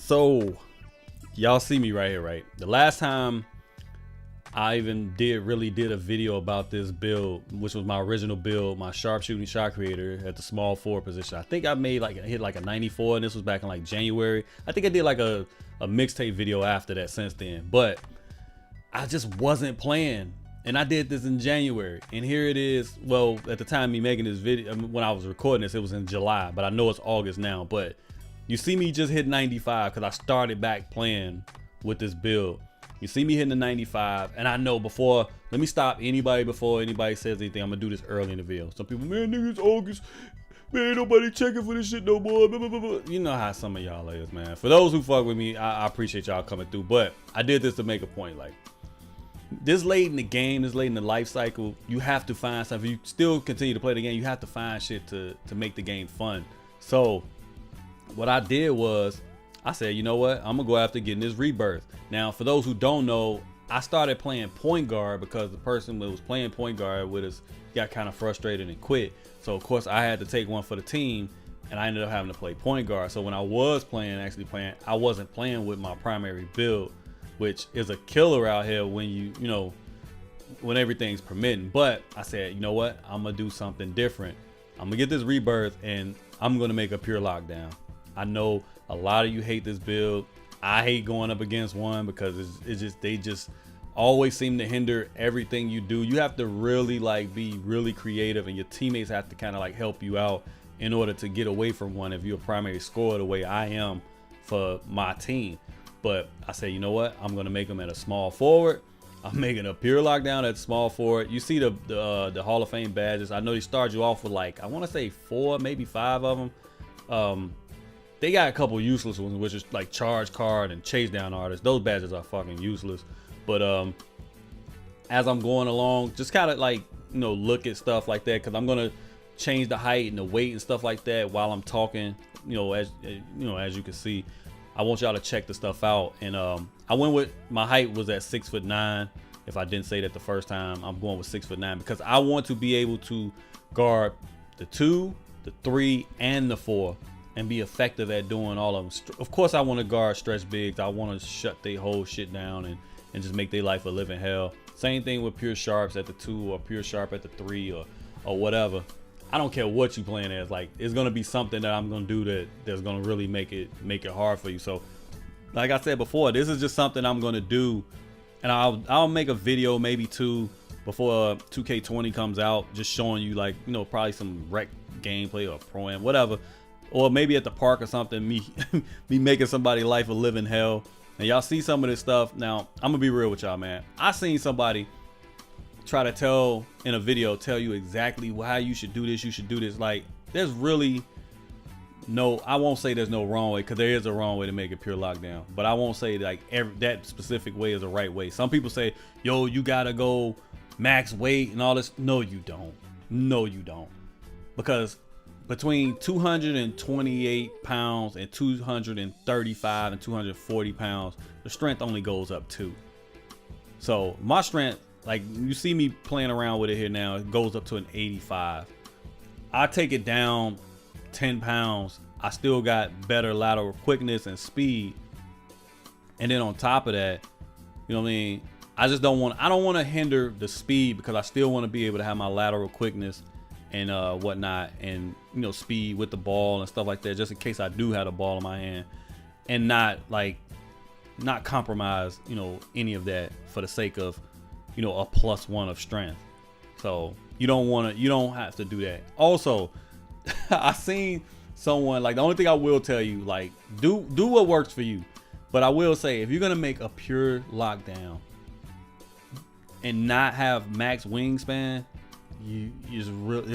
So y'all see me right here, right? The last time I even really did a video about this build, which was my original build, my sharpshooting shot creator at the small forward position. I think I hit like a 94, and this was back in like January. I think I did like a mixtape video after that since then, but I just wasn't playing. And I did this in January, and here it is. Well, at the time me making this video, when I was recording this, it was in July, but I know it's August now. But you see me just hit 95 because I started back playing with this build. You see me hitting the 95, and I know let me stop anybody before anybody says anything. I'm gonna do this early in the video. Some people, man, nigga, it's August. Man, ain't nobody checking for this shit no more. Blah, blah, blah, blah. You know how some of y'all is, man. For those who fuck with me, I appreciate y'all coming through. But I did this to make a point. Like, this late in the game, this late in the life cycle, you have to find something. If you still continue to play the game, you have to find shit to make the game fun. So what I did was, I said, you know what? I'm gonna go after getting this Rebirth. Now, for those who don't know, I started playing point guard because the person that was playing point guard with us got kind of frustrated and quit. So of course I had to take one for the team, and I ended up having to play point guard. So when I was actually playing, I wasn't playing with my primary build, which is a killer out here when when everything's permitting. But I said, you know what? I'm gonna do something different. I'm gonna get this Rebirth, and I'm gonna make a pure lockdown. I know a lot of you hate this build. I hate going up against one because they just always seem to hinder everything you do. You have to really be really creative, and your teammates have to kind of help you out in order to get away from one if you're a primary scorer the way I am for my team. But I say, you know what? I'm gonna make them at a small forward. I'm making a pure lockdown at small forward. You see the Hall of Fame badges. I know they start you off with I want to say 4, maybe 5 of them. They got a couple useless ones, which is like charge card and chase down artist. Those badges are fucking useless. But as I'm going along, just kind of look at stuff like that, because I'm gonna change the height and the weight and stuff like that while I'm talking. As you can see, I want y'all to check the stuff out. And I went with, my height was at 6'9". If I didn't say that the first time, I'm going with 6'9" because I want to be able to guard the 2, the 3, and the 4. And be effective at doing all of them. Of course, I want to guard stretch bigs. I want to shut their whole shit down and just make their life a living hell. Same thing with pure sharps at the 2 or pure sharp at the 3 or whatever. I don't care what you playing as. It's gonna be something that I'm gonna do that's gonna really make it hard for you. So, like I said before, this is just something I'm gonna do, and I'll make a video maybe 2 before 2K20 comes out, just showing you probably some rec gameplay or pro-am, whatever. Or maybe at the park or something, me making somebody's life a living hell. And y'all see some of this stuff. Now, I'm gonna be real with y'all, man. I seen somebody try to tell you exactly how you should do this, you should do this. There's really no, I won't say there's no wrong way, because there is a wrong way to make a pure lockdown. But I won't say that specific way is the right way. Some people say, yo, you gotta go max weight and all this. No, you don't. No, you don't. Because between 228 pounds and 235 and 240 pounds, the strength only goes up 2. So my strength, you see me playing around with it here now, it goes up to an 85. I take it down 10 pounds. I still got better lateral quickness and speed. And then on top of that, you know what I mean? I don't want to hinder the speed, because I still want to be able to have my lateral quickness and whatnot, and speed with the ball and stuff like that, just in case I do have the ball in my hand, and not compromise any of that for the sake of a +1 of strength. So you don't have to do that. Also, I seen someone, the only thing I will tell you, do what works for you. But I will say, if you're gonna make a pure lockdown and not have max wingspan, is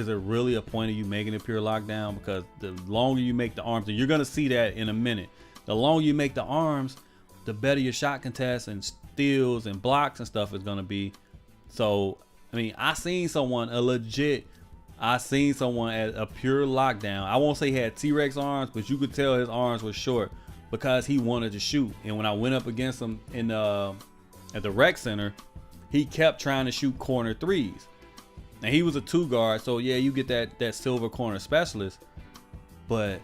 there really a point of you making a pure lockdown? Because the longer you make the arms, and you're gonna see that in a minute, the longer you make the arms, the better your shot contest and steals and blocks and stuff is gonna be. So I mean, I seen someone at a pure lockdown. I won't say he had T-Rex arms, but you could tell his arms were short because he wanted to shoot. And when I went up against him at the rec center, he kept trying to shoot corner threes. And he was a 2 guard, so yeah, you get that silver corner specialist. But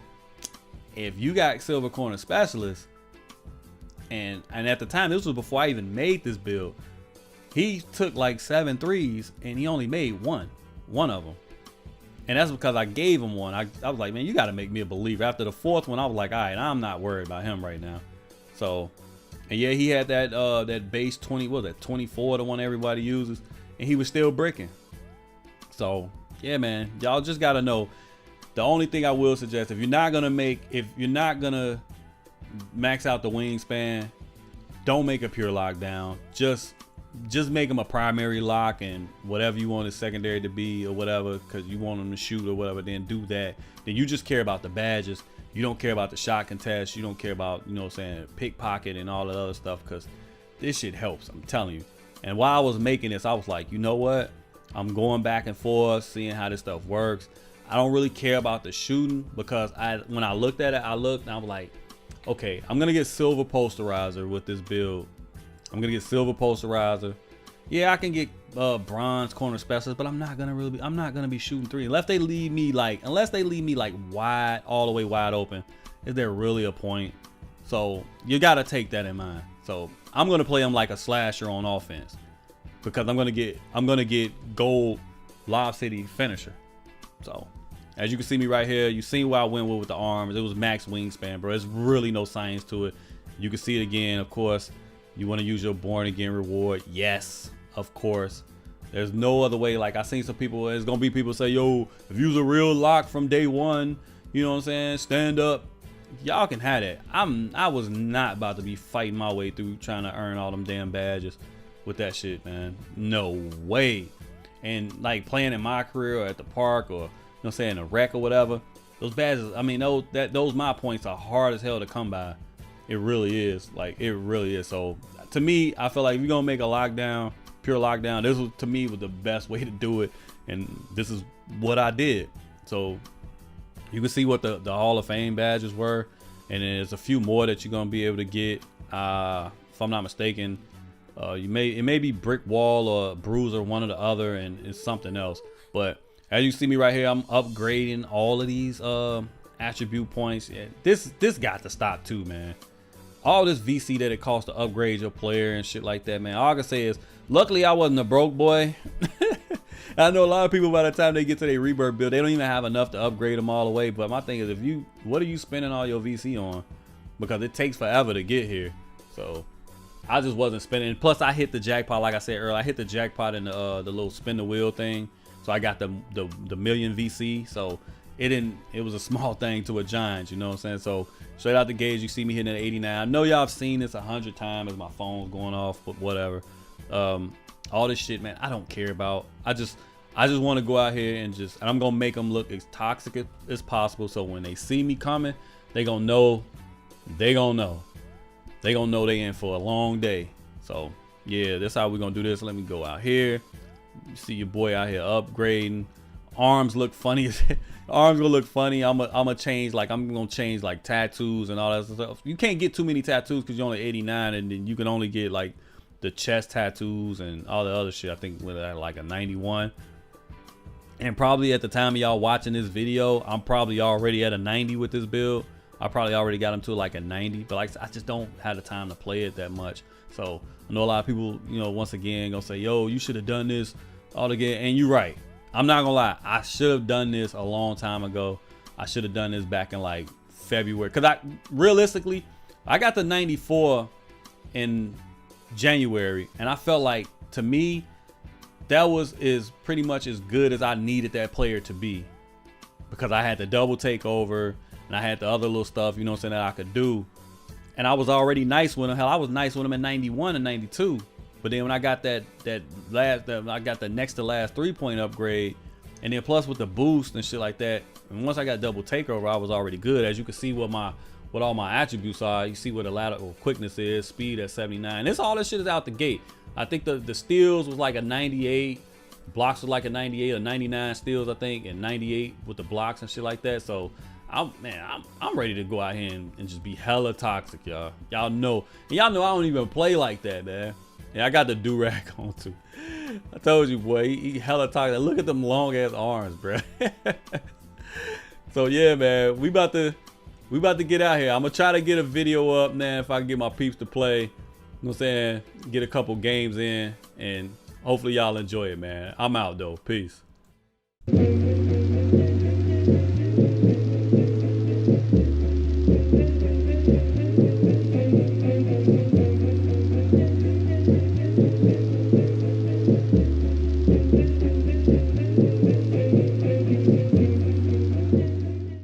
if you got silver corner specialist, And at the time, this was before I even made this build. He took like 7 threes and he only made one of them. And that's because I gave him one. I was like, man, you got to make me a believer. After the 4th one, I was like, all right, I'm not worried about him right now. So, and yeah, he had that base 20, what was that, 24, the one everybody uses, and he was still bricking. So, yeah, man, y'all just got to know. The only thing I will suggest, if you're not going to max out the wingspan, don't make a pure lockdown. Just make him a primary lock, and whatever you want his secondary to be or whatever, because you want him to shoot or whatever, then do that. Then you just care about the badges. You don't care about the shot contest. You don't care about, you know what I'm saying, pickpocket and all that other stuff, because this shit helps, I'm telling you. And while I was making this, I was like, you know what? I'm going back and forth, seeing how this stuff works. I don't really care about the shooting, because when I looked at it, I was like, okay, I'm going to get silver posterizer with this build. I'm going to get silver posterizer. Yeah, I can get bronze corner specialist, but I'm not gonna be shooting 3 unless they leave me like wide, all the way wide open. Is there really a point? So you gotta take that in mind. So I'm gonna play him like a slasher on offense, because I'm gonna get gold Lob City finisher. So as you can see me right here, you see where I went with the arms. It was max wingspan, bro. There's really no science to it. You can see it again, of course. You want to use your born again reward. Yes, of course. There's no other way. Like, I seen some people, there's gonna be people say, yo, if you was a real lock from day one, you know what I'm saying, stand up. Y'all can have that. I was not about to be fighting my way through trying to earn all them damn badges with that shit, man. No way. And like playing in my career or at the park, or you know what I'm saying, a rec or whatever, those badges, I mean, those my points are hard as hell to come by. It really is. Like, it really is. So to me, I feel like if you're gonna make a lockdown, pure lockdown, this was, to me, was the best way to do it, and this is what I did. So you can see what the Hall of Fame badges were, and there's a few more that you're gonna be able to get. If I'm not mistaken, it may be Brick Wall or Bruiser, one or the other, and it's something else. But as you see me right here, I'm upgrading all of these attribute points. Yeah, this got to stop too, man. All this VC that it costs to upgrade your player and shit like that, man. All I can say is, luckily I wasn't a broke boy. I know a lot of people, by the time they get to their Rebirth build, they don't even have enough to upgrade them all the way. But my thing is, what are you spending all your VC on? Because it takes forever to get here. So I just wasn't spending. Plus, I hit the jackpot, like I said earlier. I hit the jackpot in the little spin the wheel thing. So I got the million VC. So it was a small thing to a giant, you know what I'm saying? So straight out the gauge, you see me hitting at 89. I know y'all have seen this 100 times as my phone's going off, but whatever. All this shit, man, I don't care about. I just want to go out here and I'm gonna make them look as toxic as possible. So when they see me coming, they gonna know. They gonna know they in for a long day. So yeah, that's how we're gonna do this. Let me go out here. You see your boy out here upgrading. Arms look funny. Arms gonna look funny. I'm gonna change like tattoos and all that stuff. You can't get too many tattoos because you're only 89, and then you can only get like the chest tattoos and all the other shit. I think with like a 91. And probably at the time of y'all watching this video, I'm probably already at a 90 with this build. I probably already got him to like a 90, but like I just don't have the time to play it that much. So I know a lot of people, you know, once again gonna say, yo, you should have done this all again. And you're right. I'm not gonna lie, I should have done this a long time ago. I should have done this back in like February, because realistically I got the 94 in January, and I felt like, to me, that is pretty much as good as I needed that player to be, because I had the double takeover and I had the other little stuff, you know what I'm saying, that I could do, and I was already nice with him. Hell, I was nice with him in 91 and 92. But then when I got I got the next to last 3-point upgrade, and then plus with the boost and shit like that, and once I got double takeover, I was already good. As you can see what all my attributes are. You see what the lateral quickness is, speed at 79. All this shit is out the gate. I think the steals was like a 98, blocks was like a 98 or 99 steals, I think, and 98 with the blocks and shit like that. So I'm ready to go out here and just be hella toxic, y'all. Y'all know I don't even play like that, man. Yeah, I got the do-rag on too. I told you, boy, he hella toxic. Look at them long ass arms, bro. So yeah, man, we about to We about to get out here. I'm gonna try to get a video up, man, if I can get my peeps to play. You know what I'm saying? Get a couple games in, and hopefully y'all enjoy it, man. I'm out though. Peace.